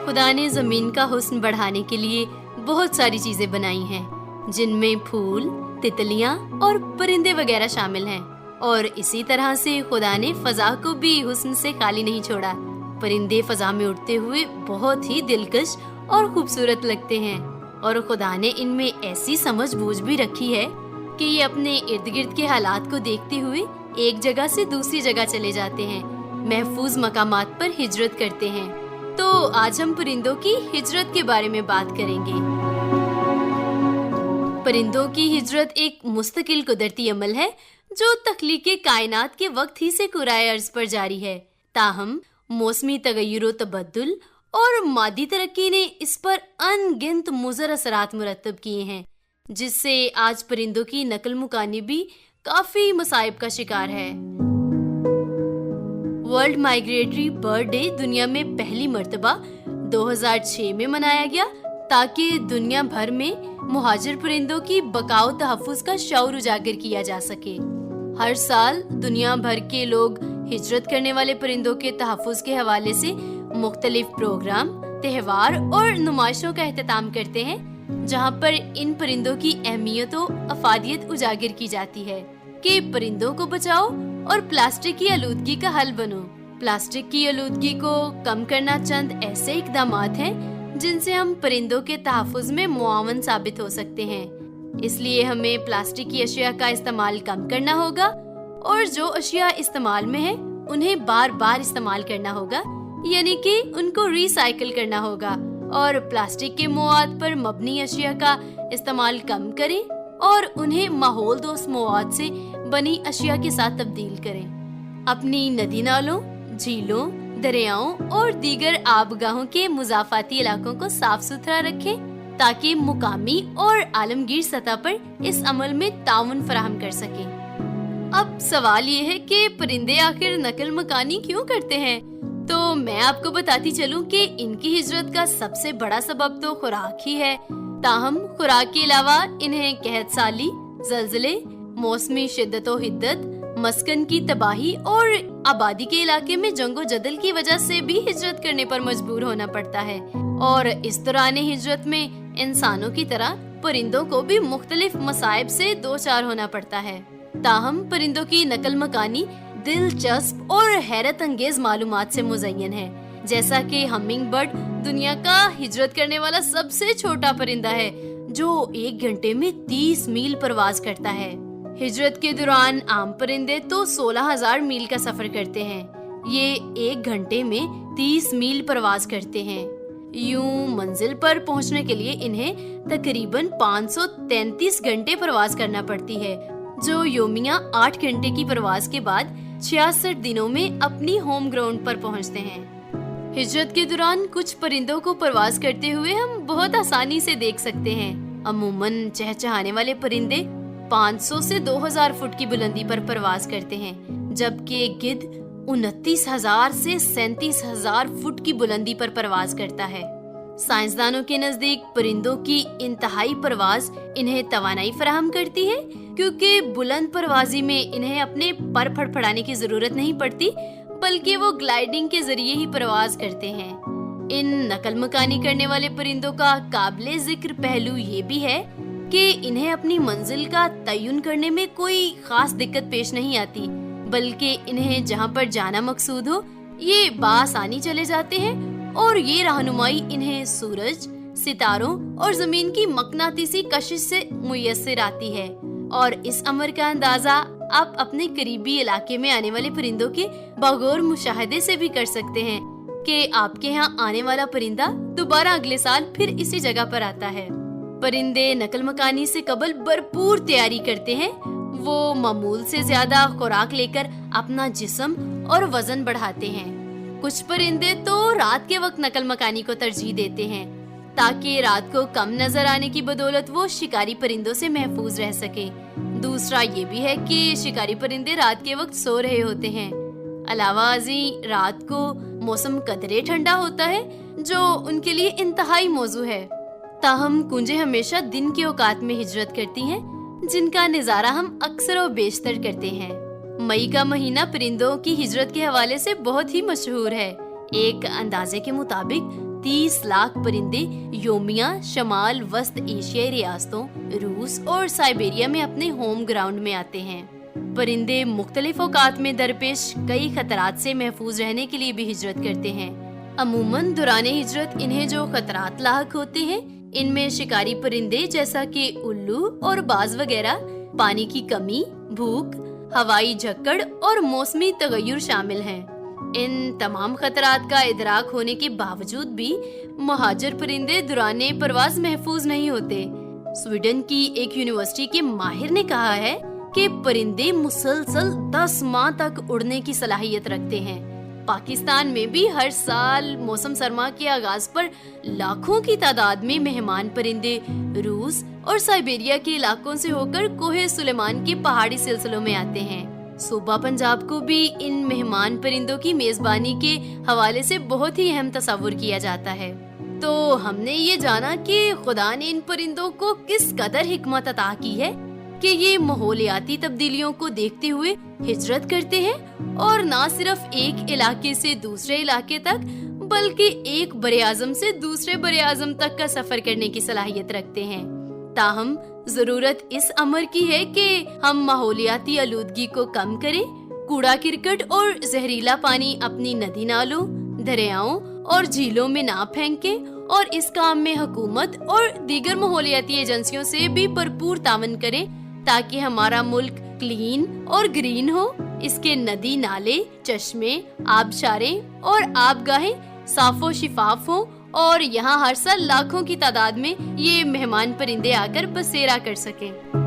खुदा ने जमीन का हुस्न बढ़ाने के लिए बहुत सारी चीजें बनाई हैं, जिनमें फूल, तितलियां और परिंदे वगैरह शामिल हैं। और इसी तरह से खुदा ने फजा को भी हुस्न से खाली नहीं छोड़ा। परिंदे फजा में उड़ते हुए बहुत ही दिलकश और खूबसूरत लगते हैं, और खुदा ने इनमें ऐसी समझ बूझ भी रखी है कि ये अपने इर्द गिर्द के हालात को देखते हुए एक जगह से दूसरी जगह चले जाते हैं, महफूज मकामात पर हिजरत करते हैं। तो आज हम परिंदों की हिजरत के बारे में बात करेंगे। परिंदों की हिजरत एक मुस्तकिल कुदरती अमल है जो तख्लीके कायनात के वक्त ही से कुराए अर्ज पर जारी है। ताहम मौसमी तगय्युर तबद्दुल और मादी तरक्की ने इस पर अनगिनत मुज़र असरात मुरतब किए हैं, जिससे आज परिंदों की नकल मुकानी भी काफी मसाइब का शिकार है। वर्ल्ड माइग्रेटरी बर्ड डे दुनिया में पहली मर्तबा 2006 में मनाया गया, ताकि दुनिया भर में मुहाजिर परिंदों की बकाओ तहफ़्फ़ुज़ का शऊर उजागर किया जा सके। हर साल दुनिया भर के लोग हिजरत करने वाले परिंदों के तहफ़्फ़ुज़ के हवाले से मुख्तलिफ प्रोग्राम, त्योहार और नुमाइशों का एहतमाम करते हैं, जहाँ पर इन परिंदों की अहमियत और अफादियत उजागर की जाती है कि परिंदों को बचाओ और प्लास्टिक की आलूदगी का हल बनो। प्लास्टिक की आलूदगी को कम करना चंद ऐसे इक़दामात हैं जिनसे हम परिंदों के तहफ़्फ़ुज़ में मुआवन साबित हो सकते हैं। इसलिए हमें प्लास्टिक की अशिया का इस्तेमाल कम करना होगा, और जो अशिया इस्तेमाल में है उन्हें बार बार इस्तेमाल करना होगा, यानी कि उनको रिसाइकिल करना होगा, और प्लास्टिक के मवाद पर मबनी अशिया का इस्तेमाल कम करें और उन्हें माहौल दोस्त मवाद से बनी अशिया के साथ तब्दील करें। अपनी नदी नालों, झीलों, दरियाओं और दीगर आबगाहों के मुज़ाफ़ाती इलाकों को साफ सुथरा रखें, ताकि मुकामी और आलमगीर सतह पर इस अमल में ताउन फराहम कर सके। अब सवाल ये है कि परिंदे आखिर नकल मकानी क्यों करते हैं? तो मैं आपको बताती चलूं कि इनकी हिजरत का सबसे बड़ा सबब तो खुराक ही है। ताहम खुराक के अलावा इन्हें कहत साली, जल्जले, मौसमी शिद्दत व हिद्दत, मस्कन की तबाही और आबादी के इलाके में जंगो जदल की वजह से भी हिजरत करने पर मजबूर होना पड़ता है। और इस दौरान हिजरत में इंसानों की तरह परिंदों को भी मुख्तलिफ मसाइब से दो चार होना पड़ता है। ताहम परिंदों की नकल मकानी दिलचस्प और हैरत अंगेज मालूमात से मुज़य्यन है, जैसा कि हमिंग बर्ड दुनिया का हिजरत करने वाला सबसे छोटा परिंदा है, जो 1 घंटे में 30 मील परवाज करता है। हिजरत के दौरान आम परिंदे तो 16,000 मील का सफर करते हैं। ये 1 घंटे में 30 मील परवाज करते हैं। यूं मंजिल पर पहुंचने के लिए इन्हें तकरीबन 533 घंटे परवाज करना पड़ती है, जो योमिया 8 घंटे की परवाज के बाद 66 दिनों में अपनी होम ग्राउंड पर पहुंचते हैं। हिजरत के दौरान कुछ परिंदों को परवाज करते हुए हम बहुत आसानी से देख सकते हैं। अमूमन चहचहाने वाले परिंदे 500 से 2000 फुट की बुलंदी पर परवाज करते हैं, जबकि गिद्ध 29,000 से 37,000 फुट की बुलंदी पर परवाज करता है। साइंसदानों के नजदीक परिंदों की इंतहाई परवाज इन्हें तवानाई फराहम करती है, क्योंकि बुलंद परवाजी में इन्हें अपने पर फड़फड़ाने की जरूरत नहीं पड़ती, बल्कि वो ग्लाइडिंग के जरिए ही परवाज करते हैं। इन नकल मकानी करने वाले परिंदों का काबिले जिक्र पहलू ये भी है कि इन्हें अपनी मंजिल का तयन करने में कोई खास दिक्कत पेश नहीं आती, बल्कि इन्हें जहाँ पर जाना मकसूद हो ये बासानी चले जाते हैं, और ये रहनुमाई इन्हें सूरज, सितारों और जमीन की मकनातीसी कशिश से मुयस्सर आती है। और इस अमर का अंदाजा आप अपने करीबी इलाके में आने वाले परिंदों के बगौर मुशाहदे से भी कर सकते हैं कि आपके यहाँ आने वाला परिंदा दोबारा अगले साल फिर इसी जगह पर आता है। परिंदे नकल मकानी से कबल भरपूर तैयारी करते हैं। वो मामूल से ज्यादा खुराक लेकर अपना जिस्म और वजन बढ़ाते हैं। कुछ परिंदे तो रात के वक्त नकल मकानी को तरजीह देते हैं, ताकि रात को कम नजर आने की बदौलत वो शिकारी परिंदों से महफूज रह सके। दूसरा ये भी है कि शिकारी परिंदे रात के वक्त सो रहे होते हैं। अलावाजी रात को मौसम कदरे ठंडा होता है, जो उनके लिए इंतहाई मौजू है। ताहम कुंजे हमेशा दिन के औकात में हिजरत करती हैं, जिनका नजारा हम अक्सर और बेशतर करते हैं। मई का महीना परिंदों की हिजरत के हवाले से बहुत ही मशहूर है। एक अंदाजे के मुताबिक 30 लाख परिंदे योमिया शमाल वस्त एशियाई रियासतों रूस और साइबेरिया में अपने होम ग्राउंड में आते हैं। परिंदे मुख्तलिफ औकात में दरपेश कई खतरात से महफूज रहने के लिए भी हिजरत करते हैं। अमूमन दौरान हिजरत इन्हें जो खतरात लाहक होते हैं, इनमें शिकारी परिंदे जैसा कि उल्लू और बाज वगैरह, पानी की कमी, भूख, हवाई झक्कड़ और मौसमी तगय्युर शामिल हैं। इन तमाम खतरात का इदराक होने के बावजूद भी मुहाजिर परिंदे दौराने परवाज महफूज नहीं होते। स्वीडन की एक यूनिवर्सिटी के माहिर ने कहा है कि परिंदे मुसलसल 10 माह तक उड़ने की सलाहियत रखते हैं। पाकिस्तान में भी हर साल मौसम सरमा के आगाज पर लाखों की तादाद में मेहमान परिंदे रूस और साइबेरिया के इलाकों से होकर कोहे सुलेमान के पहाड़ी सिलसिलों में आते हैं। सूबा पंजाब को भी इन मेहमान परिंदों की मेजबानी के हवाले से बहुत ही अहम तस्वुर किया जाता है। तो हमने ये जाना कि खुदा ने इन परिंदों को किस कदर हिकमत अता की है कि ये माहौलियाती तब्दीलियों को देखते हुए हिजरत करते हैं और न सिर्फ एक इलाके से दूसरे इलाके तक बल्कि एक बरे आज़म से दूसरे बरे आज़म तक का सफर करने की सलाहियत रखते हैं। ताहम जरूरत इस अमर की है कि हम माहौलियाती आलूदगी को कम करें, कूड़ा किरकट और जहरीला पानी अपनी नदी नालों, दरियाओं और झीलों में ना फेंके और इस काम में हुकूमत और दीगर माहौलियाती एजेंसियों से भी भरपूर तावन करें ताकि हमारा मुल्क क्लीन और ग्रीन हो, इसके नदी नाले, चश्मे, आबशारें और आबगाहें साफो शिफाफ हो और यहाँ हर साल लाखों की तादाद में ये मेहमान परिंदे आकर बसेरा कर सकें।